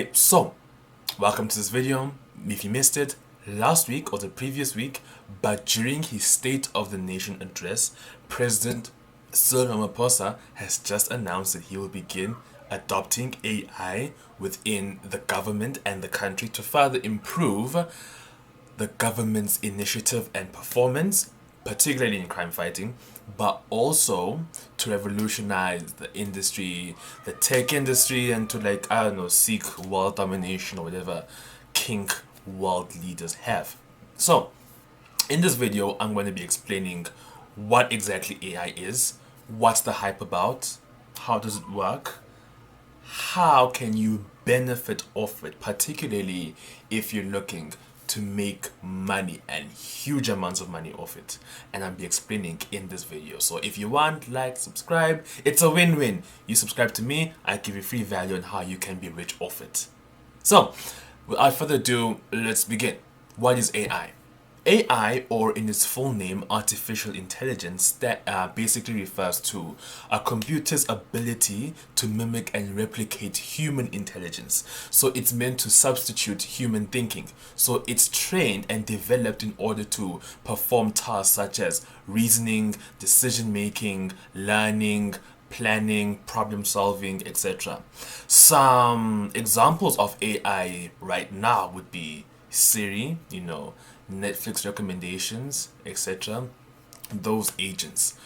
Hey, so welcome to this video. If you missed it last week or the previous week, but during his State of the Nation address, President Cyril Ramaphosa has just announced that he will begin adopting AI within the government and the country to further improve the government's initiative and performance, particularly in crime fighting, but also to revolutionize the industry, the tech industry, and to, like, I don't know, seek world domination or whatever kink world leaders have. So, in this video, I'm going to be explaining what exactly AI is, what's the hype about, how does it work, how can you benefit off it, particularly if you're looking to make money and huge amounts of money off it, and I'll be explaining in this video. So if you want, like, subscribe. It's a win-win. You subscribe to me, I give you free value on how you can be rich off it. So without further ado, let's begin. What is AI? AI, or in its full name, artificial intelligence, that basically refers to a computer's ability to mimic and replicate human intelligence. So it's meant to substitute human thinking. So it's trained and developed in order to perform tasks such as reasoning, decision making, learning, planning, problem solving, etc. Some examples of AI right now would be Siri, Netflix recommendations, etc. Those agents.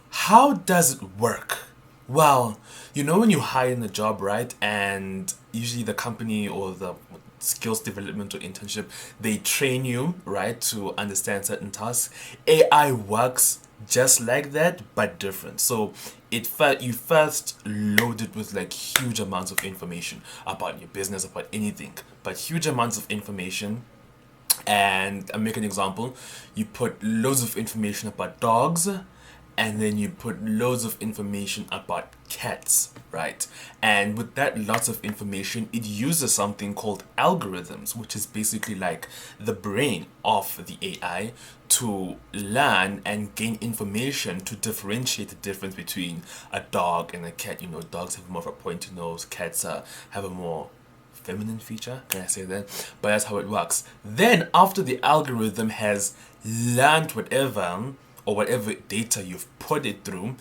How does it work? Well, when you hire in a job, right, and usually the company or the skills development or internship, they train you, right, to understand certain tasks. AI works just like that, but different. So you first load it with like huge amounts of information about your business, about anything, but huge amounts of information. And I'll make an example. You put loads of information about dogs, and then you put loads of information about cats, right? And with that lots of information, it uses something called algorithms, which is basically like the brain of the AI to learn and gain information to differentiate the difference between a dog and a cat. Dogs have more of a pointed nose, cats have a more feminine feature, can I say that? But that's how it works. Then after the algorithm has learned whatever data you've put it through,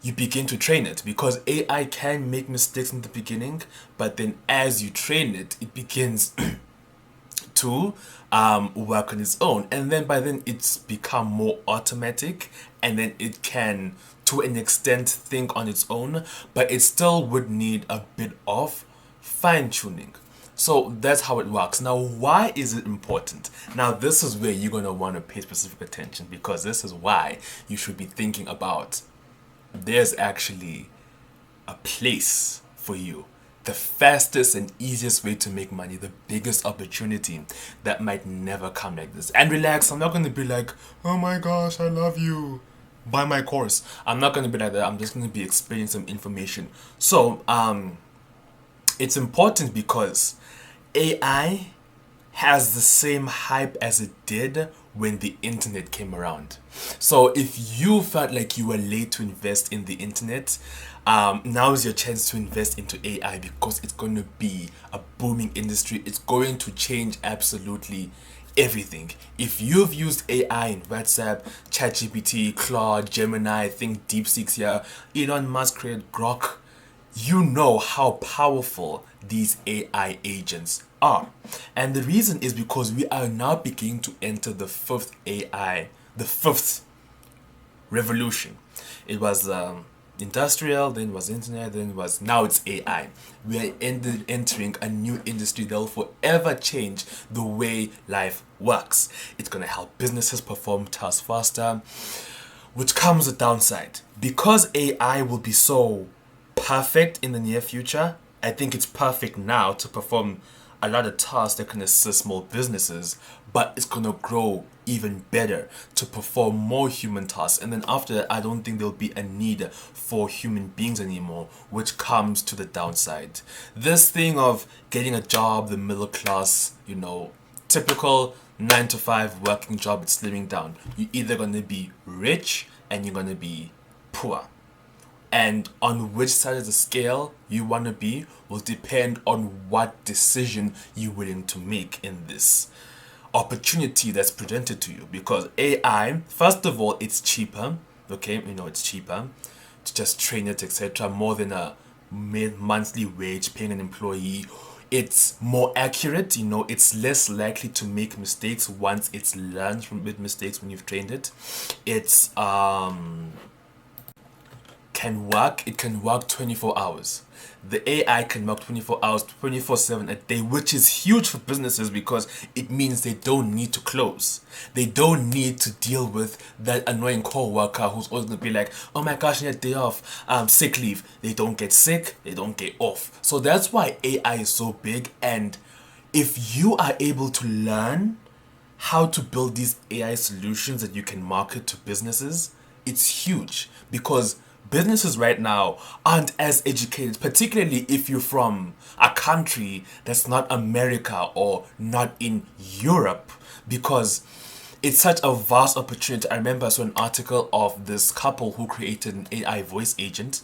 you begin to train it, because AI can make mistakes in the beginning, but then as you train it, it begins to work on its own, and then by then it's become more automatic, and then it can to an extent think on its own, but it still would need a bit of fine-tuning. So that's how it works. Now, why is it important? Now, this is where you're going to want to pay specific attention, because this is why you should be thinking about there's actually a place for you. The fastest and easiest way to make money, the biggest opportunity that might never come like this. And relax, I'm not going to be like, oh my gosh, I love you, buy my course. I'm not going to be like that. I'm just going to be explaining some information. So, it's important because AI has the same hype as it did when the internet came around. So if you felt like you were late to invest in the internet, now is your chance to invest into AI, because it's going to be a booming industry. It's going to change absolutely everything. If you've used AI in WhatsApp, ChatGPT, Claude, Gemini, I think DeepSeek's here, Elon Musk created Grok, you know how powerful these AI agents are. And the reason is because we are now beginning to enter the fifth revolution. It was industrial, then it was internet, now it's AI. We are entering a new industry that will forever change the way life works. It's going to help businesses perform tasks faster, which comes with downside. Because AI will be so perfect in the near future, I think it's perfect now to perform a lot of tasks that can assist small businesses, but it's going to grow even better to perform more human tasks. And then after that, I don't think there'll be a need for human beings anymore, which comes to the downside. This thing of getting a job, the middle class, typical 9-to-5 working job, it's slimming down. You're either going to be rich and you're going to be poor. and on which side of the scale you want to be will depend on what decision you're willing to make in this opportunity that's presented to you. Because AI, first of all, it's cheaper. Okay, it's cheaper to just train it, etc., more than a monthly wage paying an employee. It's more accurate, it's less likely to make mistakes once it's learned from mistakes when you've trained it. It's it can work 24 hours. The AI can work 24 hours, 24/7 a day, which is huge for businesses because it means they don't need to close. They don't need to deal with that annoying co-worker who's always going to be like, oh my gosh, I need a day off, sick leave. They don't get sick, they don't get off. So that's why AI is so big. And if you are able to learn how to build these AI solutions that you can market to businesses, it's huge, because businesses right now aren't as educated, particularly if you're from a country that's not America or not in Europe, because it's such a vast opportunity. I remember I saw an article of this couple who created an AI voice agent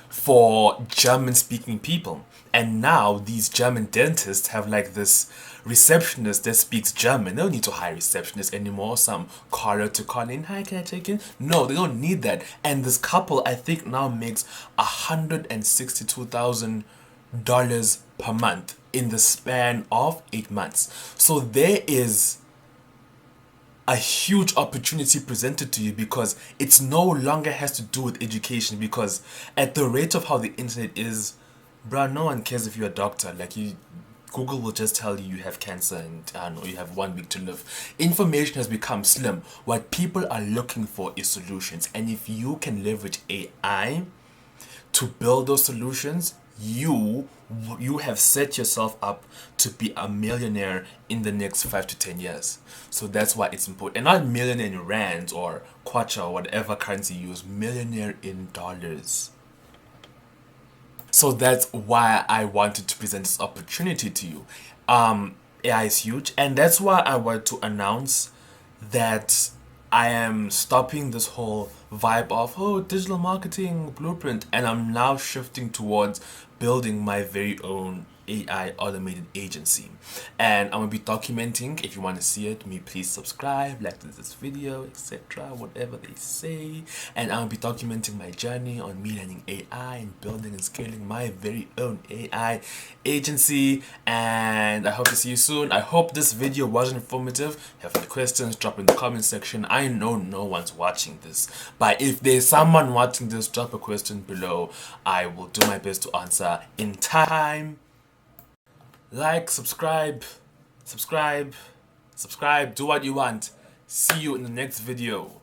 for German speaking people. And now these German dentists have like this receptionist that speaks German. They don't need to hire receptionists anymore. Some caller to call in, hi, can I check in? No, they don't need that. And this couple, I think, now makes $162,000 per month in the span of 8 months. So there is a huge opportunity presented to you, because it's no longer has to do with education. Because at the rate of how the internet is, bruh, no one cares if you're a doctor. Like, Google will just tell you have cancer and I don't know, you have 1 week to live. Information has become slim. What people are looking for is solutions, and if you can leverage AI to build those solutions, you have set yourself up to be a millionaire in the next 5 to 10 years. So that's why it's important. And not millionaire in rands or kwacha or whatever currency you use, millionaire in dollars. So that's why I wanted to present this opportunity to you. AI is huge, and that's why I want to announce that I am stopping this whole vibe of, oh, digital marketing blueprint, and I'm now shifting towards building my very own AI automated agency. And I'm going to be documenting. If you want to see it, please subscribe, like this video, etc., whatever they say. And I'll be documenting my journey on me learning AI and building and scaling my very own AI agency. And I hope to see you soon. I hope this video was informative. If you have any questions, drop in the comment section. I know no one's watching this, but if there's someone watching this, drop a question below. I will do my best to answer in time. Like, subscribe, do what you want. See you in the next video.